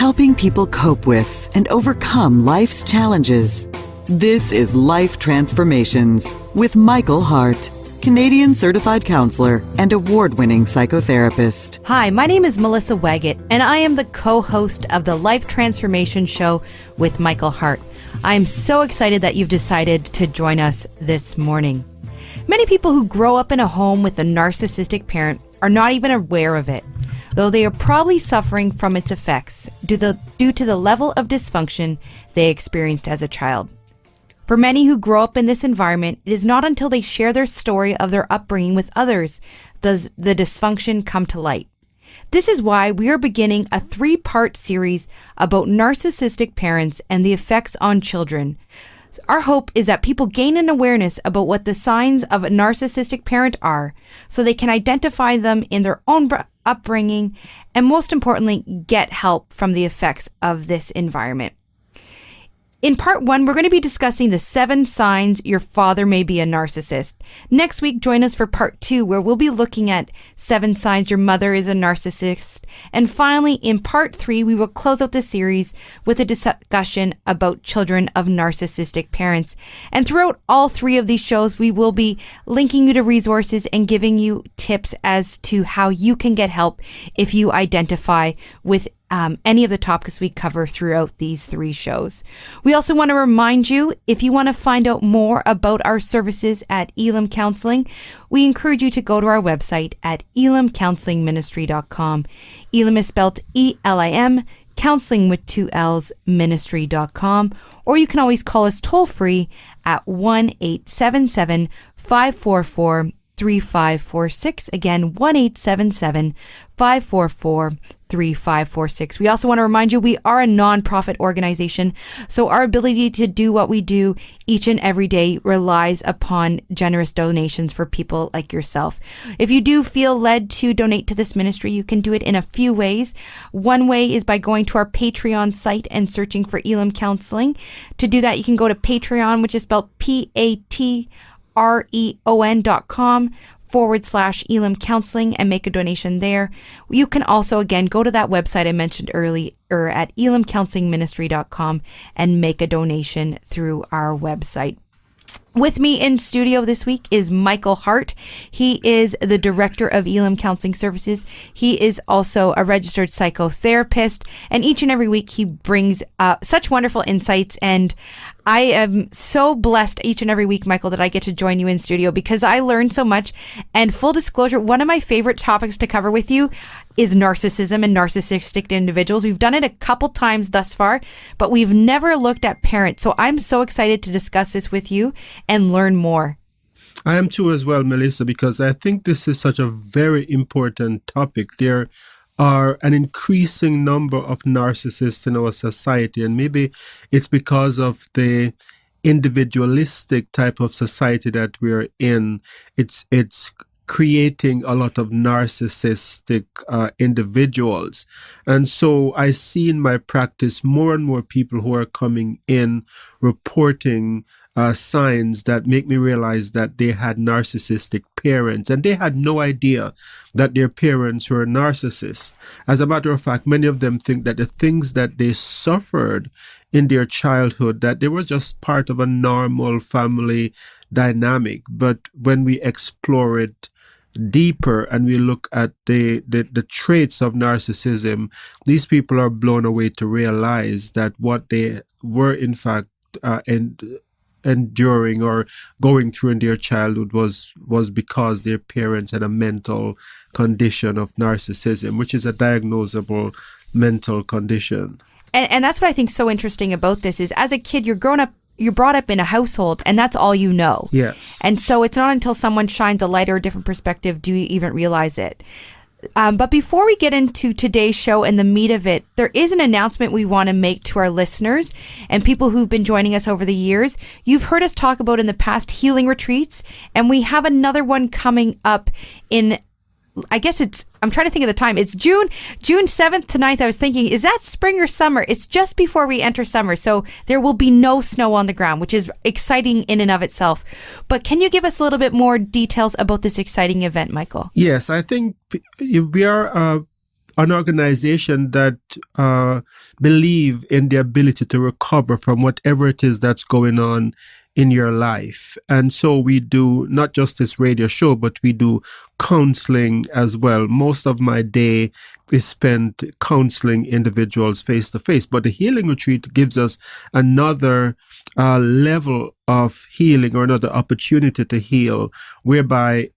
helping people cope with and overcome life's challenges. This is Life Transformations with Michael Hart, Canadian certified counselor and award-winning psychotherapist. Hi, my name is Melissa Waggett, and I am the co-host of the Life Transformation Show with Michael Hart. I am so excited that you've decided to join us this morning. Many people who grow up in a home with a narcissistic parent are not even aware of it, though they are probably suffering from its effects due to the level of dysfunction they experienced as a child. For many who grow up in this environment, it is not until they share their story of their upbringing with others does the dysfunction come to light. This is why we are beginning a 3-part series about narcissistic parents and the effects on children. Our hope is that people gain an awareness about what the signs of a narcissistic parent are, so they can identify them in their own upbringing, and most importantly, get help from the effects of this environment. In part 1, we're going to be discussing the 7 signs your father may be a narcissist. Next week, join us for part 2, where we'll be looking at 7 signs your mother is a narcissist. And finally, in part 3, we will close out the series with a discussion about children of narcissistic parents. And throughout all 3 of these shows, we will be linking you to resources and giving you tips as to how you can get help if you identify with any of the topics we cover throughout these 3 shows. We also want to remind you, if you want to find out more about our services at Elim Counseling, we encourage you to go to our website at elimcounselingministry.com. Elim is spelled E-L-I-M, counseling with 2 L's, ministry.com, or you can always call us toll free at 1-877-544-3546. Again, 1-877-544-3546. We also want to remind you we are a nonprofit organization, so our ability to do what we do each and every day relies upon generous donations for people like yourself. If you do feel led to donate to this ministry, you can do it in a few ways. One way is by going to our Patreon site and searching for Elim Counseling. To do that, you can go to Patreon, which is spelled patreon.com/Elim Counseling and make a donation there. You can also, again, go to that website I mentioned earlier at elimcounselingministry.com and make a donation through our website. With me in studio this week is Michael Hart. He is the director of Elim Counseling Services. He is also a registered psychotherapist, and each and every week he brings such wonderful insights. And I am so blessed each and every week, Michael, that I get to join you in studio because I learn so much. And full disclosure, one of my favorite topics to cover with you is narcissism and narcissistic individuals. We've done it a couple times thus far, but we've never looked at parents. So I'm so excited to discuss this with you and learn more. I am too as well, Melissa, because I think this is such a very important topic. There are an increasing number of narcissists in our society, and maybe it's because of the individualistic type of society that we're in. It's creating a lot of narcissistic individuals. And so I see in my practice more and more people who are coming in reporting signs that make me realize that they had narcissistic parents, and they had no idea that their parents were narcissists. As a matter of fact, many of them think that the things that they suffered in their childhood, that they were just part of a normal family dynamic. But when we explore it deeper and we look at the traits of narcissism, these people are blown away to realize that what they were in fact enduring or going through in their childhood was because their parents had a mental condition of narcissism, which is a diagnosable mental condition. And that's what I think is so interesting about this is, as a kid, you're brought up in a household, and that's all you know. Yes. And so it's not until someone shines a light or a different perspective do you even realize it. But before we get into today's show and the meat of it, there is an announcement we want to make to our listeners and people who've been joining us over the years. You've heard us talk about in the past healing retreats, and we have another one coming up in, I guess I'm trying to think of the time. It's June 7th to 9th. I was thinking, is that spring or summer? It's just before we enter summer. So there will be no snow on the ground, which is exciting in and of itself. But can you give us a little bit more details about this exciting event, Michael? Yes, I think we are an organization that believe in the ability to recover from whatever it is that's going on in your life. And so we do not just this radio show, but we do counseling as well. Most of my day is spent counseling individuals face to face. But the healing retreat gives us another level of healing, or another opportunity to heal, whereby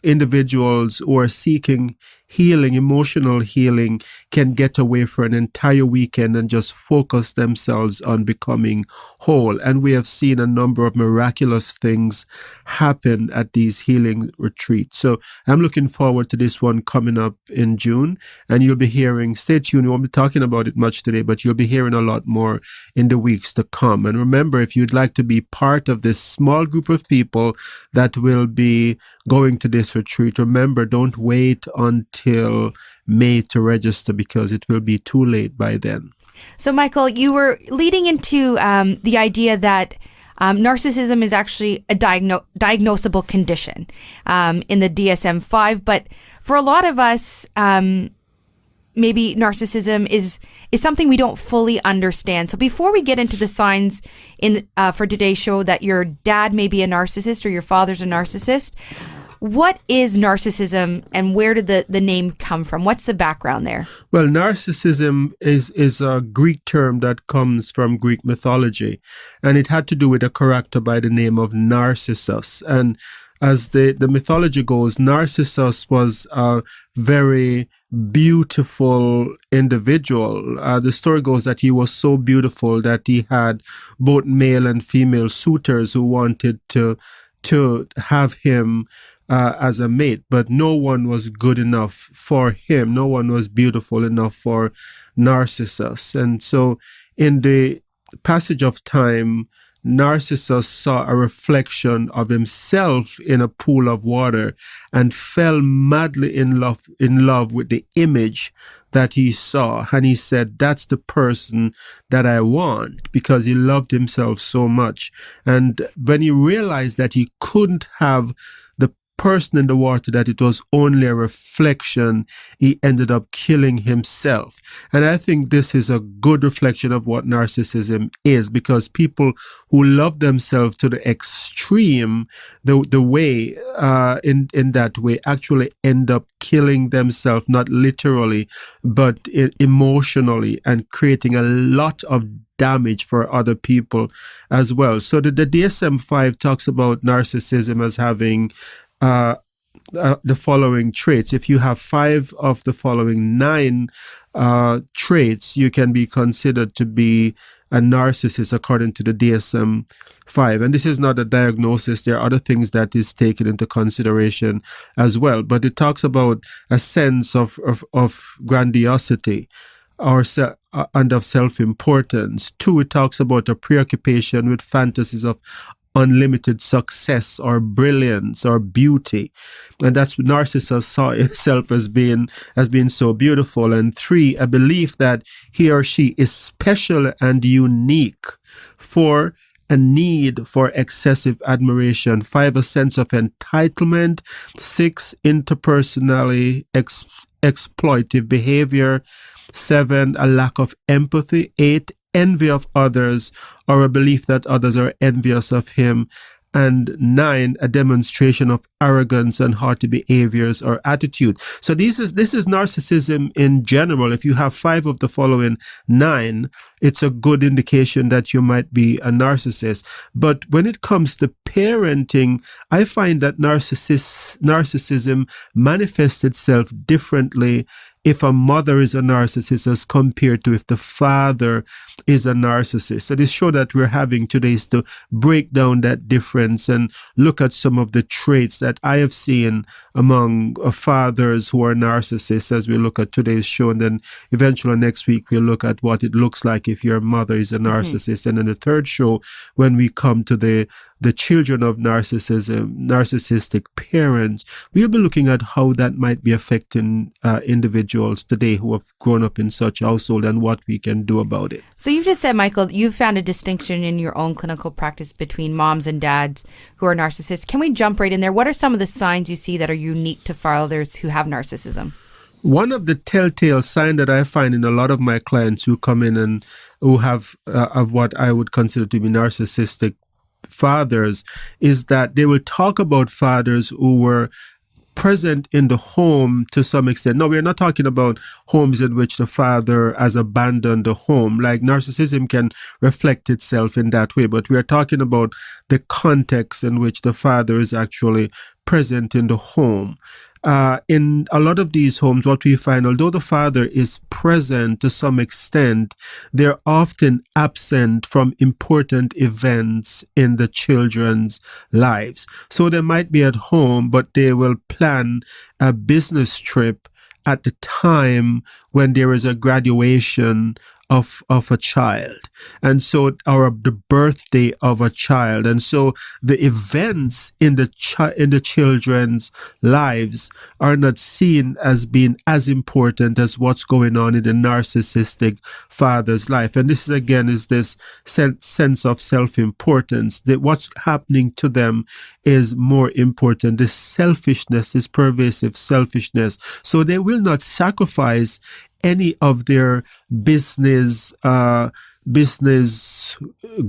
individuals who are seeking healing, emotional healing, can get away for an entire weekend and just focus themselves on becoming whole. And we have seen a number of miraculous things happen at these healing retreats. So I'm looking forward to this one coming up in June, and you'll be hearing, stay tuned, we won't be talking about it much today, but you'll be hearing a lot more in the weeks to come. And remember, if you'd like to be part of this small group of people that will be going to this retreat, remember, don't wait until May to register, because it will be too late by then. So, Michael, you were leading into the idea that narcissism is actually a diagnosable condition in the DSM-5, but for a lot of us, maybe narcissism is something we don't fully understand. So before we get into the signs for today's show that your dad may be a narcissist or your father's a narcissist, what is narcissism and where did the name come from? What's the background there? Well, narcissism is a Greek term that comes from Greek mythology, and it had to do with a character by the name of Narcissus. And as the mythology goes, Narcissus was a very beautiful individual. The story goes that he was so beautiful that he had both male and female suitors who wanted to have him as a mate, but no one was good enough for him. No one was beautiful enough for Narcissus. And so in the passage of time, Narcissus saw a reflection of himself in a pool of water and fell madly in love with the image that he saw. And he said, that's the person that I want, because he loved himself so much. And when he realized that he couldn't have the person in the water, that it was only a reflection, he ended up killing himself. And I think this is a good reflection of what narcissism is, because people who love themselves to the extreme, the way in that way, actually end up killing themselves, not literally, but emotionally, and creating a lot of damage for other people as well. So the DSM-5 talks about narcissism as having the following traits. If you have 5 of the following 9 traits, you can be considered to be a narcissist according to the DSM-5. And this is not a diagnosis. There are other things that is taken into consideration as well. But it talks about a sense of grandiosity and of self-importance. 2, it talks about a preoccupation with fantasies of unlimited success or brilliance or beauty, and that's what Narcissus saw himself as being so beautiful. And 3, a belief that he or she is special and unique. 4, a need for excessive admiration. 5, a sense of entitlement. 6, interpersonally exploitive behavior. 7, a lack of empathy. 8, envy of others, or a belief that others are envious of him. And 9, a demonstration of arrogance and haughty behaviors or attitude. So this is narcissism in general. If you have 5 of the following 9, it's a good indication that you might be a narcissist. But when it comes to parenting, I find that narcissism manifests itself differently if a mother is a narcissist as compared to if the father is a narcissist. So this show that we're having today is to break down that difference and look at some of the traits that I have seen among fathers who are narcissists as we look at today's show. And then eventually next week, we'll look at what it looks like if your mother is a narcissist. And in the third show, when we come to the children of narcissism, narcissistic parents, we'll be looking at how that might be affecting individuals today who have grown up in such household and what we can do about it. So you've just said, Michael, you've found a distinction in your own clinical practice between moms and dads who are narcissists. Can we jump right in there? What are some of the signs you see that are unique to fathers who have narcissism? One of the telltale signs that I find in a lot of my clients who come in and who have of what I would consider to be narcissistic fathers is that they will talk about fathers who were present in the home to some extent. No, we're not talking about homes in which the father has abandoned the home. Like narcissism can reflect itself in that way, but we are talking about the context in which the father is actually present in the home. In a lot of these homes, what we find, although the father is present to some extent, they're often absent from important events in the children's lives. So they might be at home, but they will plan a business trip at the time when there is a graduation of a child, and so, or the birthday of a child, and so the events in the children's lives are not seen as being as important as what's going on in the narcissistic father's life. And this is this sense of self-importance, that what's happening to them is more important. This selfishness, this pervasive selfishness. So they will not sacrifice any of their business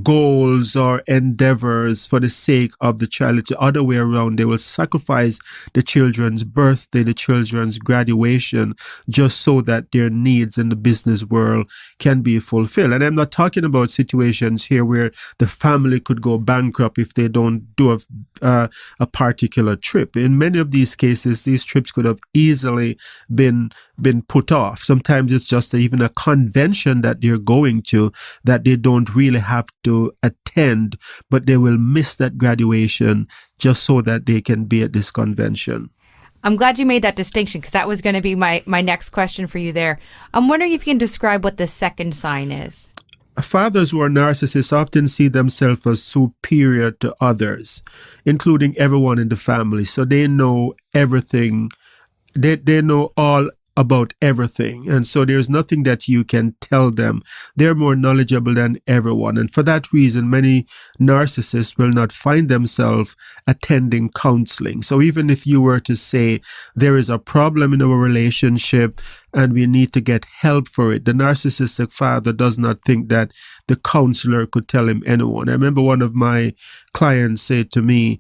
goals or endeavors for the sake of the child. It's the other way around. They will sacrifice the children's birthday, the children's graduation, just so that their needs in the business world can be fulfilled. And I'm not talking about situations here where the family could go bankrupt if they don't do a particular trip. In many of these cases, these trips could have easily been put off. Sometimes it's just even a convention that they're going to that they don't really have to attend, but they will miss that graduation just so that they can be at this convention. I'm glad you made that distinction, because that was going to be my next question for you there. I'm wondering if you can describe what the second sign is. Fathers who are narcissists often see themselves as superior to others, including everyone in the family. So they know everything. They know all about everything. And so there's nothing that you can tell them. They're more knowledgeable than everyone. And for that reason, many narcissists will not find themselves attending counseling. So even if you were to say there is a problem in our relationship and we need to get help for it, the narcissistic father does not think that the counselor could tell him anyone. I remember one of my clients said to me,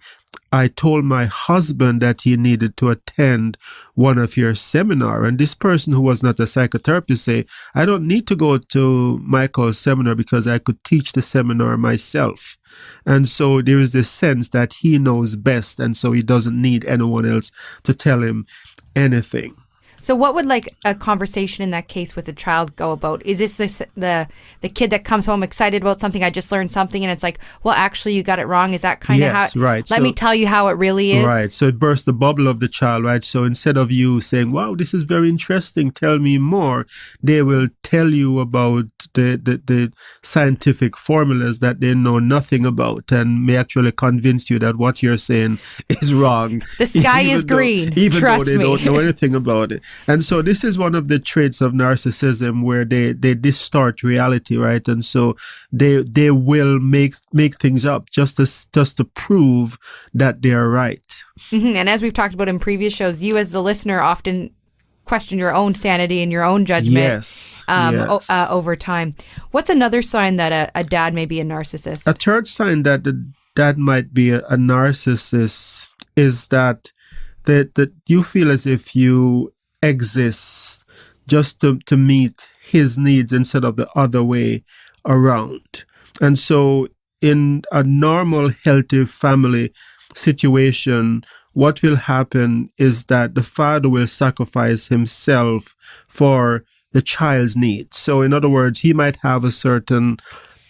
I told my husband that he needed to attend one of your seminar. And this person, who was not a psychotherapist, say, I don't need to go to Michael's seminar because I could teach the seminar myself. And so there is this sense that he knows best. And so he doesn't need anyone else to tell him anything. So what would like a conversation in that case with a child go about? Is this the kid that comes home excited about something? I just learned something, and it's like, well, actually, you got it wrong. Is that kind of how? Right. Let me tell you how it really is. Right. So it bursts the bubble of the child, right? So instead of you saying, wow, this is very interesting, tell me more, they will tell you about the scientific formulas that they know nothing about, and may actually convince you that what you're saying is wrong. The sky is green. Even Trust though they me. don't know anything about it. And so this is one of the traits of narcissism, where they distort reality, right? And so they will make things up just to prove that they are right. Mm-hmm. And as we've talked about in previous shows, you as the listener often question your own sanity and your own judgment over time. What's another sign that a dad may be a narcissist? A third sign that the dad might be a narcissist is that you feel as if you exist just to meet his needs instead of the other way around. And so in a normal, healthy family situation, what will happen is that the father will sacrifice himself for the child's needs. So in other words, he might have a certain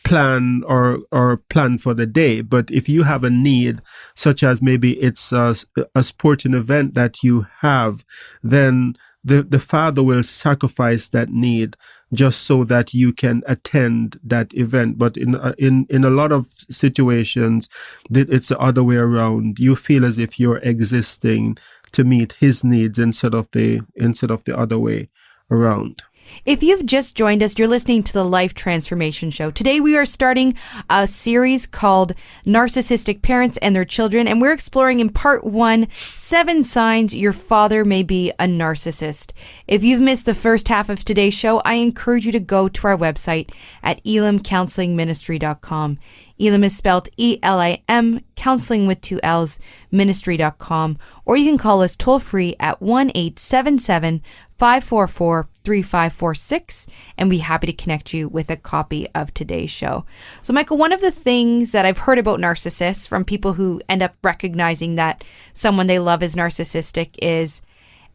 plan or plan for the day, but if you have a need, such as maybe it's a sporting event that you have, then the father will sacrifice that need just so that you can attend that event. But in a lot of situations, it's the other way around. You feel as if you're existing to meet his needs instead of the other way around. If you've just joined us, you're listening to the Life Transformation Show. Today we are starting a series called Narcissistic Parents and Their Children, and we're exploring in part 1, 7 signs your father may be a narcissist. If you've missed the first half of today's show, I encourage you to go to our website at elimcounselingministry.com. Elim is spelled E-L-I-M, counseling with 2 L's, ministry.com, or you can call us toll free at 1-877-544-3546, and be happy to connect you with a copy of today's show. So, Michael, one of the things that I've heard about narcissists from people who end up recognizing that someone they love is narcissistic is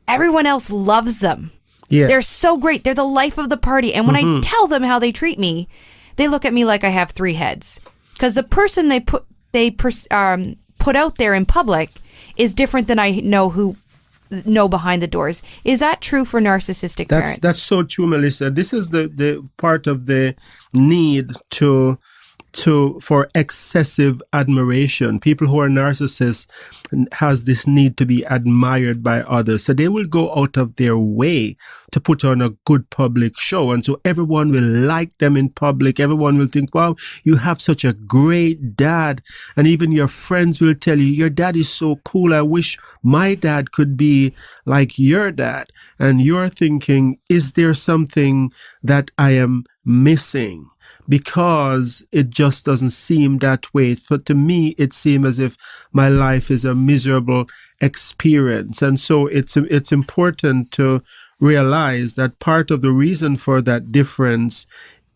everyone else loves them. Yes. They're so great. They're the life of the party. And when I tell them how they treat me, they look at me like I have 3 heads. Because the person they put out there in public is different than I know behind the doors. Is that true for narcissistic parents? That's so true, Melissa. This is the part of the need for excessive admiration. People who are narcissists has this need to be admired by others. So they will go out of their way to put on a good public show. And so everyone will like them in public. Everyone will think, wow, you have such a great dad. And even your friends will tell you, your dad is so cool. I wish my dad could be like your dad. And you're thinking, is there something that I am missing? Because it just doesn't seem that way. But to me, it seems as if my life is a miserable experience. And so it's important to realize that part of the reason for that difference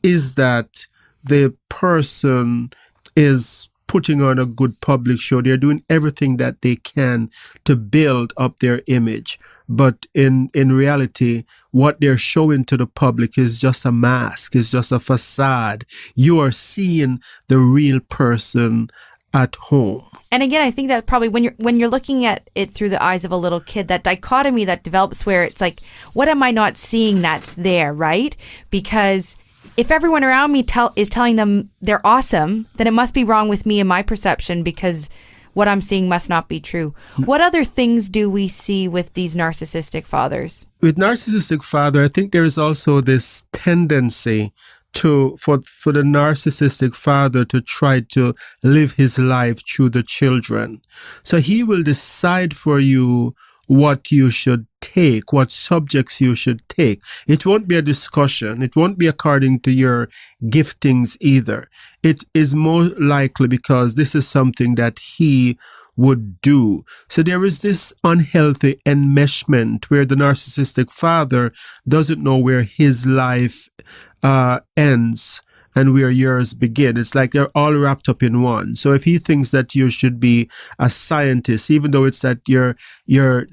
is that the person is putting on a good public show. They're doing everything that they can to build up their image. But in reality, what they're showing to the public is just a mask, is just a facade. You are seeing the real person at home. And again, I think that probably when you're looking at it through the eyes of a little kid, that dichotomy that develops where it's like, what am I not seeing that's there, right? Because if everyone around me is telling them they're awesome, then it must be wrong with me and my perception, because what I'm seeing must not be true. What other things do we see with these narcissistic fathers? With narcissistic father, I think there is also this tendency for the narcissistic father to try to live his life through the children. So he will decide for you what you should take, what subjects you should take. It won't be a discussion. It won't be according to your giftings either. It is more likely because this is something that he would do. So there is this unhealthy enmeshment where the narcissistic father doesn't know where his life ends and where yours begin. It's like they're all wrapped up in one. So if he thinks that you should be a scientist, even though it's that your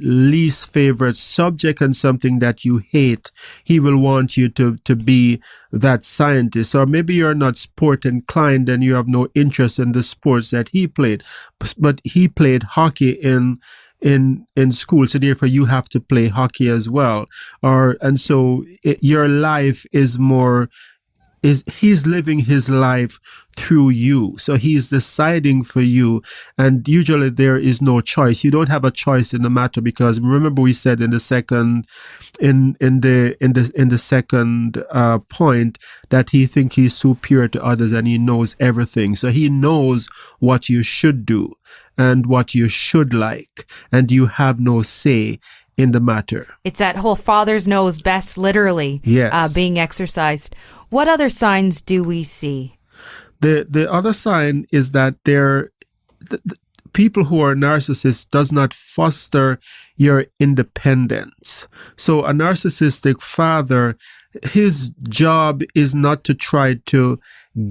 least favorite subject and something that you hate, he will want you to be that scientist. Or maybe you're not sport inclined and you have no interest in the sports that he played, but he played hockey in school, so therefore you have to play hockey as well. So your life is more, he's living his life through you. So he's deciding for you, and usually there is no choice. You don't have a choice in the matter, because remember we said in the second point that he thinks he's superior to others and he knows everything. So he knows what you should do and what you should like, and you have no say in the matter. It's that whole father's knows best, literally, yes, being exercised. What other signs do we see? The other sign is that people who are narcissists does not foster your independence. So a narcissistic father, his job is not to try to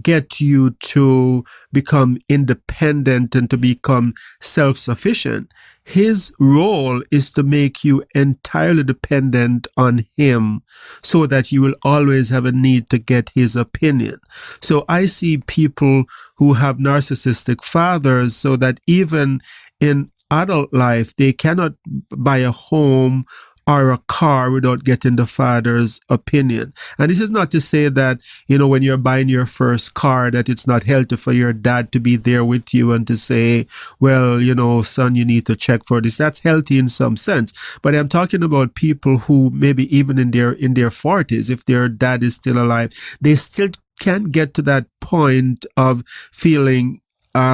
get you to become independent and to become self-sufficient. His role is to make you entirely dependent on him so that you will always have a need to get his opinion. So I see people who have narcissistic fathers so that even in adult life, they cannot buy a home or a car without getting the father's opinion. And this is not to say that, when you're buying your first car, that it's not healthy for your dad to be there with you and to say, well, son, you need to check for this. That's healthy in some sense. But I'm talking about people who maybe even in their 40s, if their dad is still alive, they still can't get to that point of feeling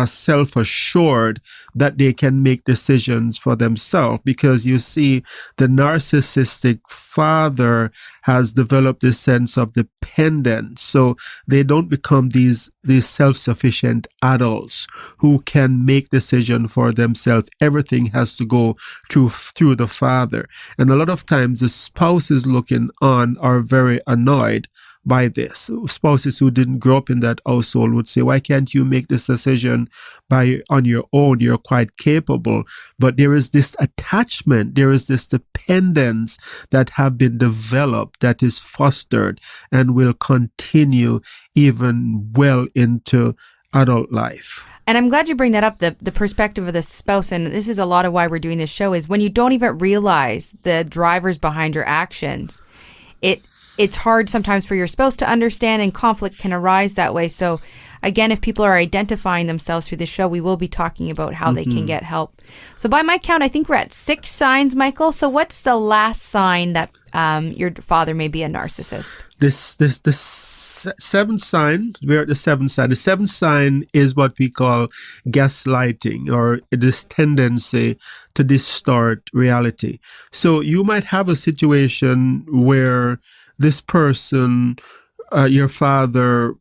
self-assured that they can make decisions for themselves, because you see, the narcissistic father has developed this sense of dependence, so they don't become these self-sufficient adults who can make decisions for themselves. Everything has to go through the father, and a lot of times the spouses looking on are very annoyed by this. Spouses who didn't grow up in that household would say, why can't you make this decision on your own? You're quite capable. But there is this attachment, there is this dependence that have been developed, that is fostered and will continue even well into adult life. And I'm glad you bring that up, the perspective of the spouse. And this is a lot of why we're doing this show, is when you don't even realize the drivers behind your actions, it's hard sometimes for your spouse to understand, and conflict can arise that way. So again, if people are identifying themselves through the show, we will be talking about how they can get help. So by my count, I think we're at 6 signs, Michael. So what's the last sign that your father may be a narcissist? The seventh sign, we're at the seventh sign. The seventh sign is what we call gaslighting, or this tendency to distort reality. So you might have a situation where this person, your father,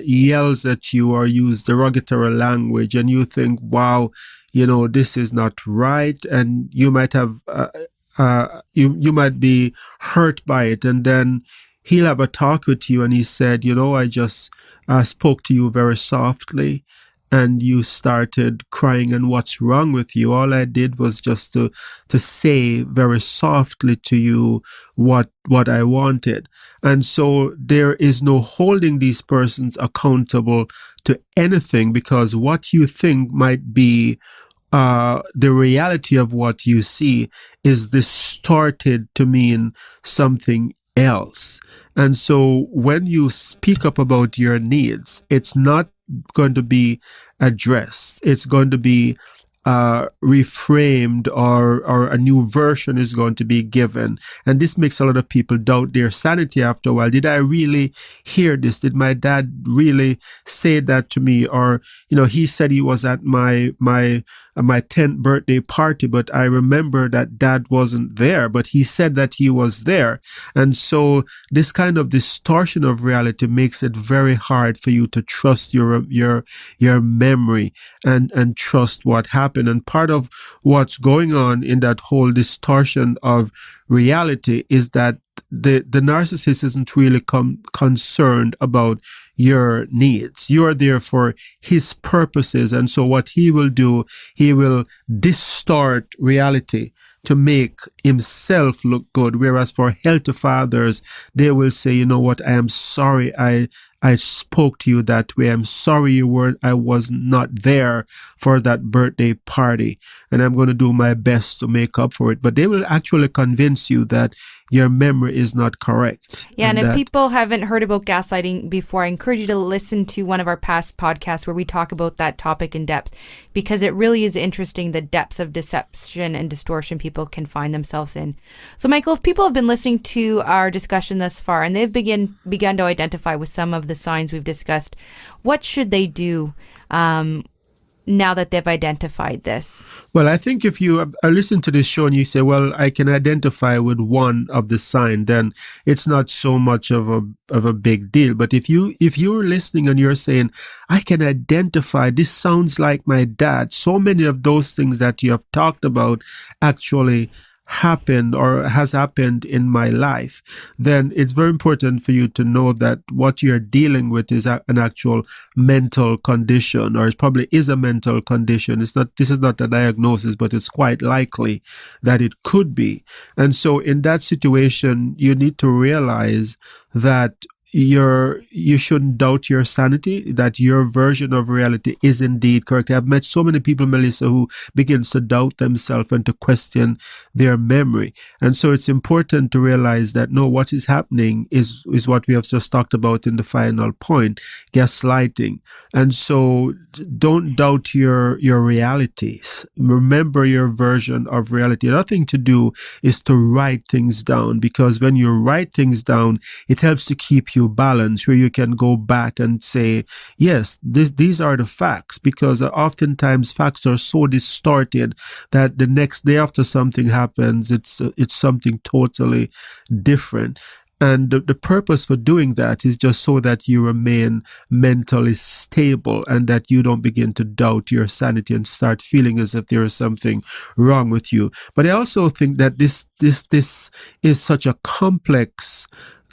yells at you or use derogatory language, and you think, wow, this is not right, and you might have you might be hurt by it, and then he'll have a talk with you, and he said, I just spoke to you very softly, and you started crying, and what's wrong with you? All I did was just to say very softly to you what I wanted. And so there is no holding these persons accountable to anything, because what you think might be the reality of what you see is distorted to mean something else. And so when you speak up about your needs, it's not going to be addressed. It's going to be reframed, or a new version is going to be given. And this makes a lot of people doubt their sanity after a while. Did I really hear this? Did my dad really say that to me? Or, he said he was at my 10th birthday party, but I remember that dad wasn't there, but he said that he was there. And so this kind of distortion of reality makes it very hard for you to trust your memory and trust what happened. And part of what's going on in that whole distortion of reality is that the narcissist isn't really concerned about your needs. You're there for his purposes. And so what he will do, he will distort reality to make himself look good. Whereas for healthy fathers, they will say, you know what, I am sorry I spoke to you that way. I'm sorry I was not there for that birthday party, and I'm going to do my best to make up for it. But they will actually convince you that your memory is not correct. Yeah, and if people haven't heard about gaslighting before, I encourage you to listen to one of our past podcasts where we talk about that topic in depth, because it really is interesting, the depths of deception and distortion people can find themselves in. So, Michael, if people have been listening to our discussion thus far and they've begun to identify with some of the signs we've discussed, what should they do now that they've identified this? Well, I think if you listen to this show and you say, well, I can identify with one of the signs, then it's not so much of a big deal. But if you're listening and you're saying, I can identify, this sounds like my dad, so many of those things that you have talked about actually happened or has happened in my life, then it's very important for you to know that what you're dealing with is an actual mental condition, or it probably is a mental condition. This is not a diagnosis, but it's quite likely that it could be. And so in that situation, you need to realize that you shouldn't doubt your sanity, that your version of reality is indeed correct. I've met so many people, Melissa, who begins to doubt themselves and to question their memory. And so it's important to realize that no, what is happening is what we have just talked about in the final point, gaslighting. And so don't doubt your realities. Remember your version of reality. Another thing to do is to write things down, because when you write things down, it helps to keep you balanced, where you can go back and say, yes, these are the facts, because oftentimes facts are so distorted that the next day after something happens, it's something totally different. And the purpose for doing that is just so that you remain mentally stable and that you don't begin to doubt your sanity and start feeling as if there is something wrong with you. But I also think that this is such a complex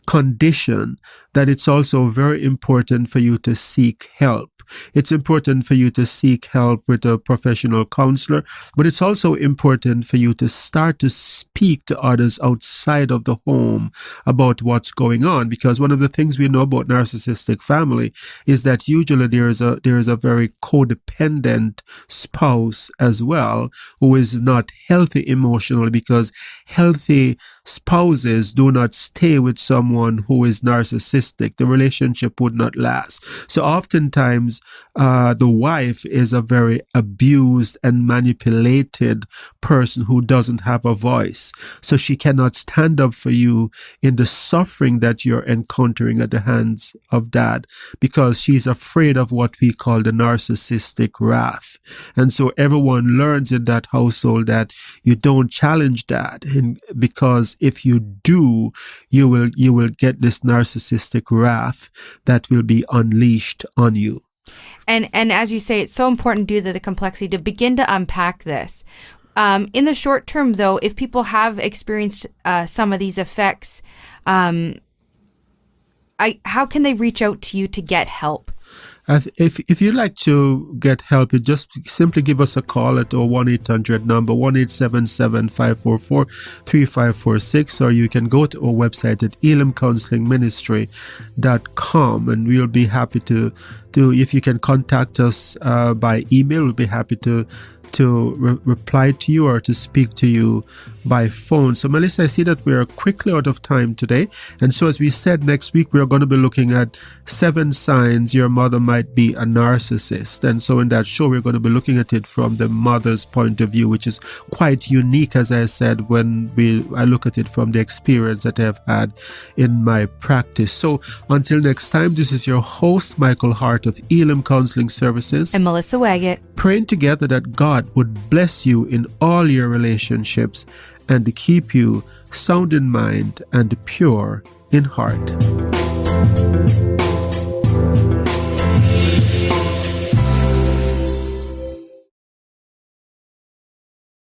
condition that it's also very important for you to seek help. It's important for you to seek help with a professional counselor, but it's also important for you to start to speak to others outside of the home about what's going on. Because one of the things we know about narcissistic family is that usually there is a very codependent spouse as well, who is not healthy emotionally, because healthy spouses do not stay with someone who is narcissistic. The relationship would not last. So oftentimes the wife is a very abused and manipulated person who doesn't have a voice. So she cannot stand up for you in the suffering that you're encountering at the hands of dad, because she's afraid of what we call the narcissistic wrath. And so everyone learns in that household that you don't challenge dad, because if you do, you will get this narcissistic wrath that will be unleashed on you. And as you say, it's so important due to the complexity to begin to unpack this. In the short term, though, if people have experienced some of these effects, how can they reach out to you to get help? If you'd like to get help, you just simply give us a call at our 1-800 number, 1-877-544-3546, or you can go to our website at elimcounselingministry.com, and we'll be happy to if you can contact us by email, we'll be happy to reply to you or to speak to you by phone. So Melissa, I see that we are quickly out of time today. And so as we said, next week, we're going to be looking at 7 signs your mother might be a narcissist. And so in that show, we're going to be looking at it from the mother's point of view, which is quite unique, as I said, when I look at it from the experience that I've had in my practice. So until next time, this is your host, Michael Hart of Elim Counseling Services. And Melissa Waggett. Praying together that God would bless you in all your relationships and to keep you sound in mind and pure in heart.